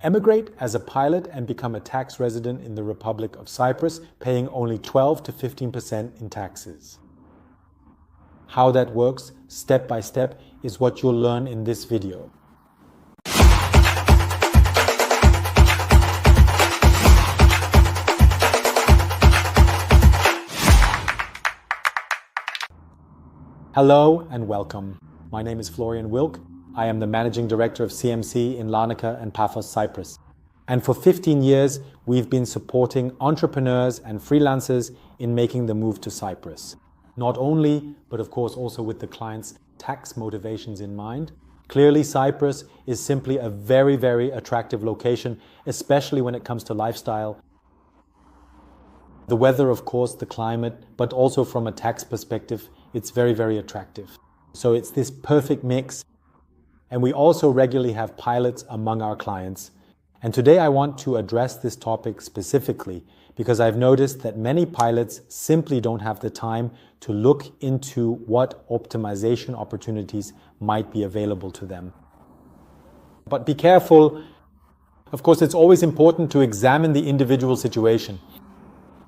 Emigrate as a pilot and become a tax resident in the Republic of Cyprus, paying only 12 to 15% in taxes. How that works, step by step, is what you'll learn in this video. Hello and welcome. My name is Florian Wilk. I am the Managing Director of CMC in Larnaka and Paphos, Cyprus. And for 15 years, we've been supporting entrepreneurs and freelancers in making the move to Cyprus. Not only, but of course also with the client's tax motivations in mind. Clearly, Cyprus is simply a very, very attractive location, especially when it comes to lifestyle. The weather, of course, the climate, but also from a tax perspective, it's very, very attractive. So it's this perfect mix. And we also regularly have pilots among our clients. And today I want to address this topic specifically because I've noticed that many pilots simply don't have the time to look into what optimization opportunities might be available to them. But be careful. Of course, it's always important to examine the individual situation.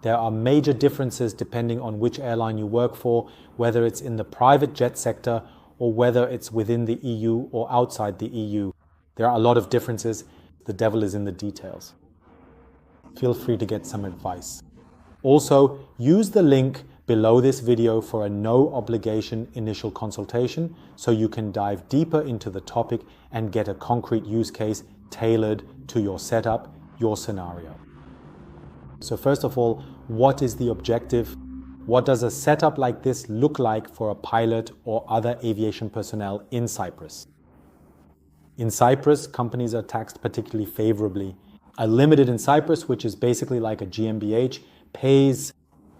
There are major differences depending on which airline you work for, whether it's in the private jet sector or whether it's within the EU or outside the EU. There are a lot of differences. The devil is in the details. Feel free to get some advice. Also, use the link below this video for a no obligation initial consultation so you can dive deeper into the topic and get a concrete use case tailored to your setup, your scenario. So first of all, what is the objective? What does a setup like this look like for a pilot or other aviation personnel in Cyprus? In Cyprus, companies are taxed particularly favorably. A limited in Cyprus, which is basically like a GmbH, pays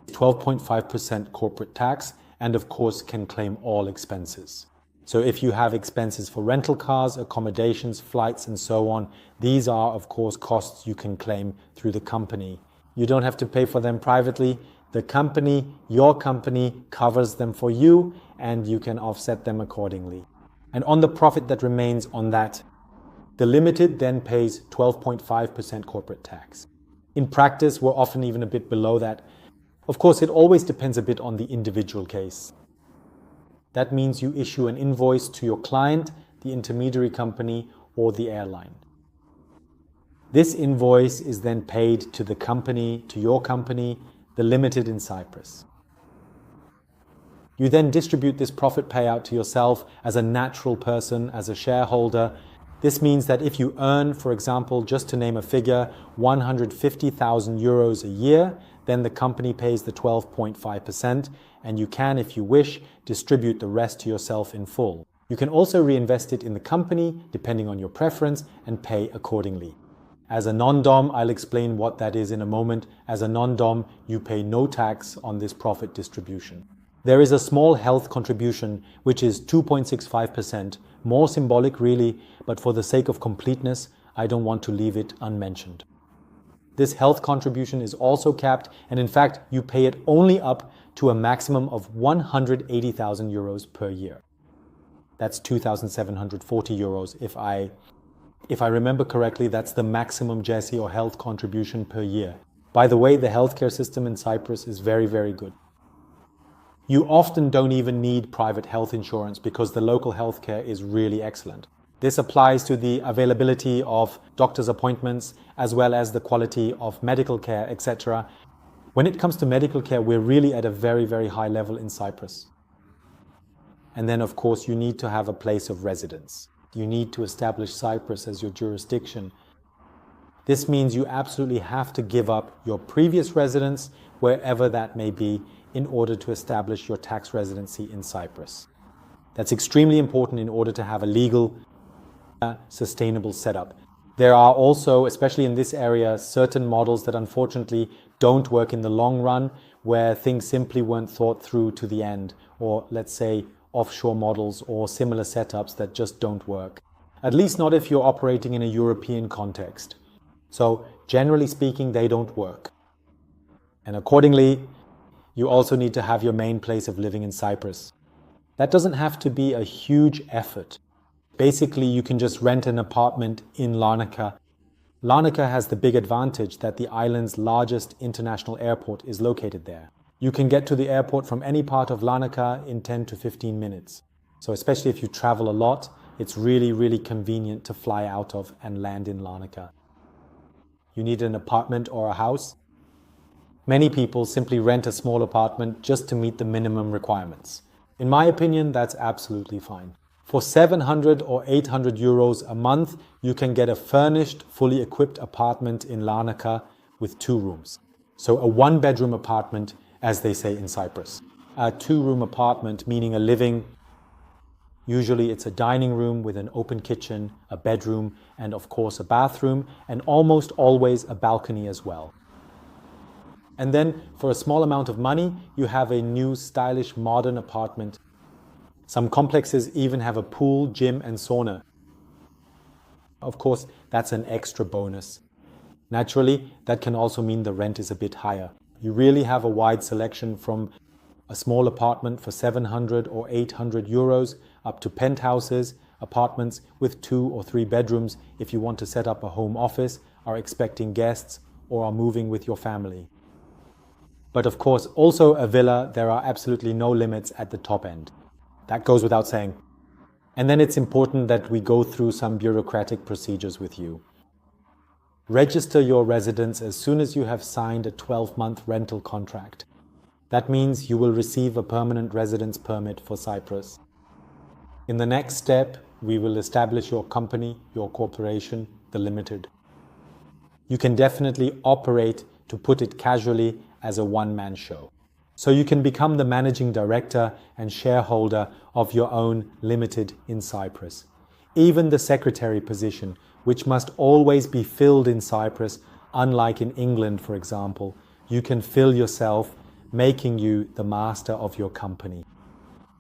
12.5% corporate tax and of course can claim all expenses. So if you have expenses for rental cars, accommodations, flights and so on, these are of course costs you can claim through the company. You don't have to pay for them privately. The company, your company, covers them for you and you can offset them accordingly. And on the profit that remains on that, the limited then pays 12.5% corporate tax. In practice, we're often even a bit below that. Of course, it always depends a bit on the individual case. That means you issue an invoice to your client, the intermediary company, or the airline. This invoice is then paid to the company, to your company, the limited in Cyprus. You then distribute this profit payout to yourself as a natural person, as a shareholder. This means that if you earn, for example, just to name a figure, 150,000 euros a year, then the company pays the 12.5% and you can, if you wish, distribute the rest to yourself in full. You can also reinvest it in the company, depending on your preference, and pay accordingly. As a non-dom, I'll explain what that is in a moment. As a non-dom, you pay no tax on this profit distribution. There is a small health contribution, which is 2.65%, more symbolic really, but for the sake of completeness, I don't want to leave it unmentioned. This health contribution is also capped, and in fact, you pay it only up to a maximum of 180,000 euros per year. That's 2,740 euros if I remember correctly, that's the maximum JESI or health contribution per year. By the way, the healthcare system in Cyprus is very, very good. You often don't even need private health insurance because the local healthcare is really excellent. This applies to the availability of doctor's appointments as well as the quality of medical care, etc. When it comes to medical care, we're really at a very, very high level in Cyprus. And then, of course, you need to have a place of residence. You need to establish Cyprus as your jurisdiction. This means you absolutely have to give up your previous residence, wherever that may be, in order to establish your tax residency in Cyprus. That's extremely important in order to have a legal, sustainable setup. There are also, especially in this area, certain models that unfortunately don't work in the long run, where things simply weren't thought through to the end, or let's say offshore models or similar setups that just don't work. At least not if you're operating in a European context. So generally speaking, they don't work. And accordingly, you also need to have your main place of living in Cyprus. That doesn't have to be a huge effort. Basically, you can just rent an apartment in Larnaka Larnaka has the big advantage that the island's largest international airport is located there. You can get to the airport from any part of Larnaka in 10 to 15 minutes. So especially if you travel a lot, it's really, really convenient to fly out of and land in Larnaka. You need an apartment or a house. Many people simply rent a small apartment just to meet the minimum requirements. In my opinion, that's absolutely fine. For 700 or 800 euros a month, you can get a furnished, fully equipped apartment in Larnaka with 2 rooms. So a 1-bedroom apartment, as they say in Cyprus. A 2-room apartment, meaning a living. Usually it's a dining room with an open kitchen, a bedroom, and of course a bathroom, and almost always a balcony as well. And then for a small amount of money, you have a new stylish modern apartment. Some complexes even have a pool, gym, and sauna. Of course, that's an extra bonus. Naturally, that can also mean the rent is a bit higher. You really have a wide selection from a small apartment for 700 or 800 euros up to penthouses, apartments with 2 or 3 bedrooms if you want to set up a home office, are expecting guests, or are moving with your family. But of course, also a villa, there are absolutely no limits at the top end. That goes without saying. And then it's important that we go through some bureaucratic procedures with you. Register your residence as soon as you have signed a 12-month rental contract. That means you will receive a permanent residence permit for Cyprus. In the next step, we will establish your company, your corporation, the Limited. You can definitely operate, to put it casually, as a one-man show. So you can become the managing director and shareholder of your own Limited in Cyprus. Even the secretary position, which must always be filled in Cyprus, unlike in England, for example, you can fill yourself, making you the master of your company.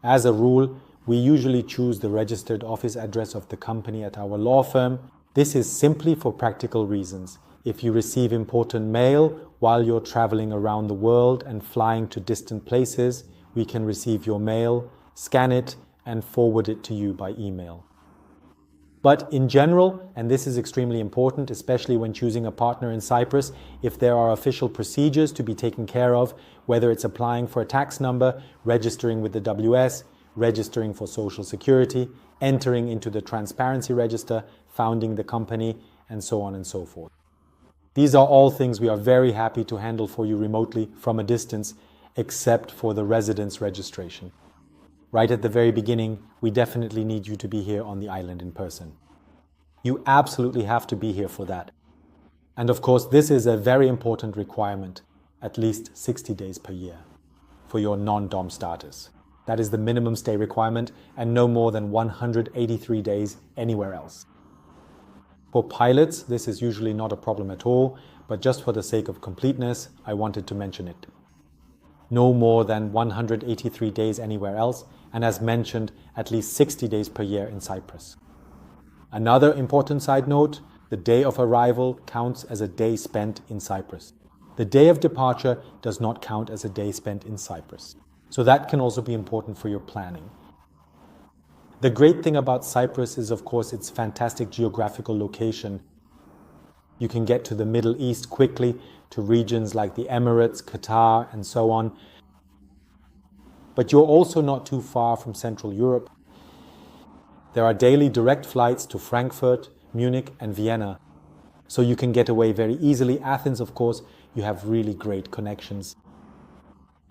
As a rule, we usually choose the registered office address of the company at our law firm. This is simply for practical reasons. If you receive important mail while you're traveling around the world and flying to distant places, we can receive your mail, scan it, and forward it to you by email. But in general, and this is extremely important, especially when choosing a partner in Cyprus, if there are official procedures to be taken care of, whether it's applying for a tax number, registering with the WS, registering for Social Security, entering into the transparency register, founding the company, and so on and so forth. These are all things we are very happy to handle for you remotely from a distance, except for the residence registration. Right at the very beginning, we definitely need you to be here on the island in person. You absolutely have to be here for that. And of course, this is a very important requirement, at least 60 days per year, for your non-dom status. That is the minimum stay requirement, and no more than 183 days anywhere else. For pilots, this is usually not a problem at all, but just for the sake of completeness, I wanted to mention it. No more than 183 days anywhere else, and as mentioned, at least 60 days per year in Cyprus. Another important side note, the day of arrival counts as a day spent in Cyprus. The day of departure does not count as a day spent in Cyprus. So that can also be important for your planning. The great thing about Cyprus is, of course, its fantastic geographical location. You can get to the Middle East quickly, to regions like the Emirates, Qatar, and so on. But you're also not too far from Central Europe. There are daily direct flights to Frankfurt, Munich, and Vienna. So you can get away very easily. Athens, of course, you have really great connections.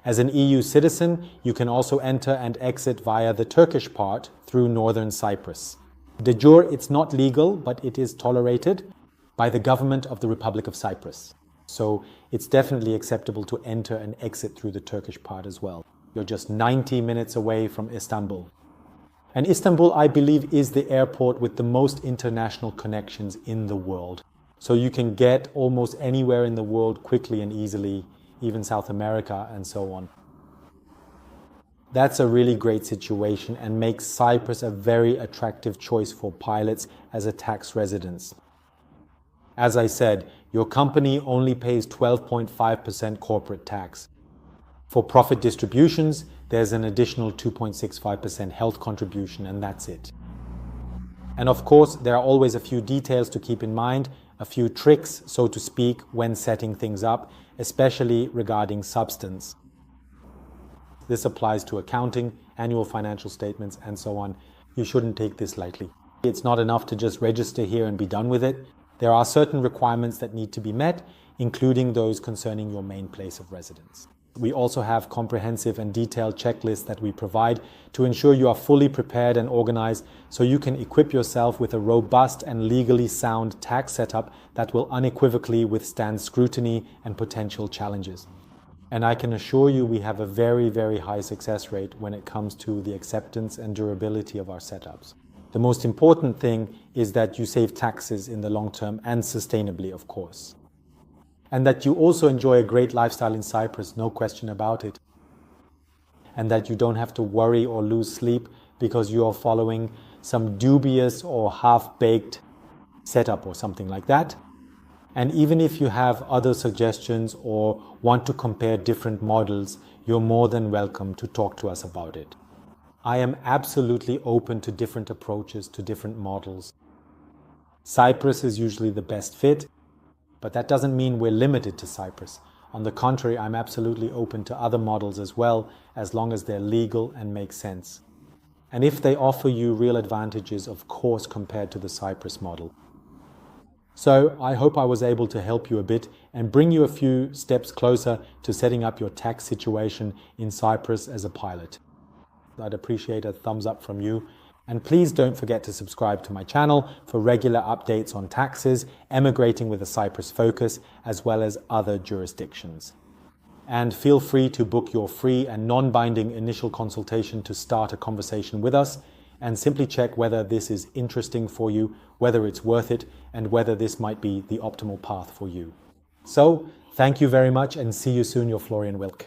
As an EU citizen, you can also enter and exit via the Turkish part through northern Cyprus. De jure, it's not legal, but it is tolerated by the government of the Republic of Cyprus. So it's definitely acceptable to enter and exit through the Turkish part as well. You're just 90 minutes away from Istanbul. And Istanbul, I believe, is the airport with the most international connections in the world. So you can get almost anywhere in the world quickly and easily, even South America and so on. That's a really great situation and makes Cyprus a very attractive choice for pilots as a tax residence. As I said, your company only pays 12.5% corporate tax. For profit distributions, there's an additional 2.65% health contribution, and that's it. And of course, there are always a few details to keep in mind. A a few tricks, so to speak, when setting things up, especially regarding substance. This applies to accounting, annual financial statements, and so on. You shouldn't take this lightly. It's not enough to just register here and be done with it. There are certain requirements that need to be met, including those concerning your main place of residence. We also have comprehensive and detailed checklists that we provide to ensure you are fully prepared and organized so you can equip yourself with a robust and legally sound tax setup that will unequivocally withstand scrutiny and potential challenges. And I can assure you we have a very, very high success rate when it comes to the acceptance and durability of our setups. The most important thing is that you save taxes in the long term and sustainably, of course. And that you also enjoy a great lifestyle in Cyprus, no question about it. And that you don't have to worry or lose sleep because you are following some dubious or half-baked setup or something like that. And even if you have other suggestions or want to compare different models, you're more than welcome to talk to us about it. I am absolutely open to different approaches to different models. Cyprus is usually the best fit, but that doesn't mean we're limited to Cyprus. On the contrary, I'm absolutely open to other models as well, as long as they're legal and make sense. And if they offer you real advantages, of course, compared to the Cyprus model. So I hope I was able to help you a bit and bring you a few steps closer to setting up your tax situation in Cyprus as a pilot. I'd appreciate a thumbs up from you. And please don't forget to subscribe to my channel for regular updates on taxes, emigrating with a Cyprus focus, as well as other jurisdictions. And feel free to book your free and non-binding initial consultation to start a conversation with us and simply check whether this is interesting for you, whether it's worth it, and whether this might be the optimal path for you. So, thank you very much and see you soon, your Florian Wilk.